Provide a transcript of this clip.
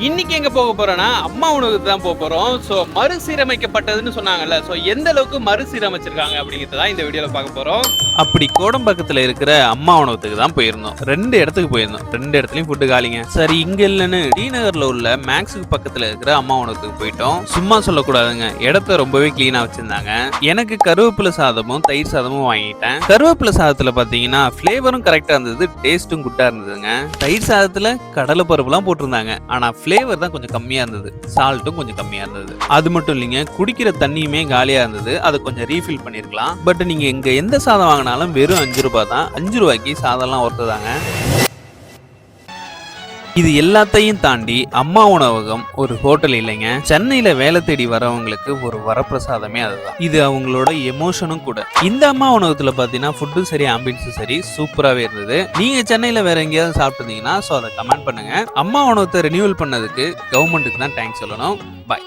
இன்னைக்கு எங்க போக போறோம்னா அம்மா உணவுக்கு தான் போக போறோம். ஸோ மறுசீரமைக்கப்பட்டதுன்னு சொன்னாங்கல்ல. ஸோ எந்த அளவுக்கு மறுசீரமைச்சிருக்காங்க அப்படிங்கிறத தான் இந்த வீடியோல பார்க்க போறோம். அப்படி கோடம்பாக்கத்துல இருக்கிற அம்மா உணவகத்துக்கு தான் போயிருந்தோம். 2 இடத்துக்கு போயிருந்தோம். 2 இடத்துலயும் ஃபுட்டு காலிங்க. சரி இங்க இல்லைன்னு டி நகர்ல உள்ள மேக்ஸுக்கு பக்கத்துல இருக்கிற அம்மா உணவகத்துக்கு போயிட்டோம். சும்மா சொல்லக்கூடாதுங்க, இடத்த ரொம்பவே கிளீனா வச்சிருந்தாங்க. எனக்கு கருவேப்பிலை சாதமும் தயிர் சாதமும் வாங்கிட்டேன். கருவேப்பிலை சாதத்துல பாத்தீங்கன்னா ஃபிளேவரும் கரெக்டா இருந்தது, டேஸ்ட்டும் குட்டா இருந்ததுங்க. தயிர் சாதத்துல கடலை பருப்புலாம் போட்டிருந்தாங்க. ஆனா ஃபிளேவர் தான் கொஞ்சம் கம்மியா இருந்தது, சால்ட்டும் கொஞ்சம் கம்மியா இருந்தது. அது மட்டும் இல்லைங்க, குடிக்கிற தண்ணியுமே காலியா இருந்தது. அதை கொஞ்சம் ரீஃபில் பண்ணிருக்கலாம். பட் நீங்க எங்க எந்த சாதம் வாங்கினாலும் வெறும் 5 ரூபாய் தான். 5 ரூபாய்க்கு சாதம்லாம் ஒருத்ததாங்க. இது எல்லாத்தையும் தாண்டி அம்மா உணவகம் ஒரு ஹோட்டல் இல்லைங்க. சென்னையில வேலை தேடி வரவங்களுக்கு ஒரு வரப்பிரசாதமே அதுதான். இது அவங்களோட எமோஷனும் கூட. இந்த அம்மா உணவகத்துல பாத்தீங்கன்னா ஃபுட்டும் சரி, ஆம்பியன்ஸும் சரி சூப்பராகவே இருந்தது. நீங்க சென்னையில வேற எங்கேயாவது சாப்பிட்டுருந்தீங்கன்னா ஸோ அதை கமெண்ட் பண்ணுங்க. அம்மா உணவகத்தை ரினியூவல் பண்ணதுக்கு கவர்மெண்ட்டுக்கு தான் தேங்க்ஸ் சொல்லணும். பாய்.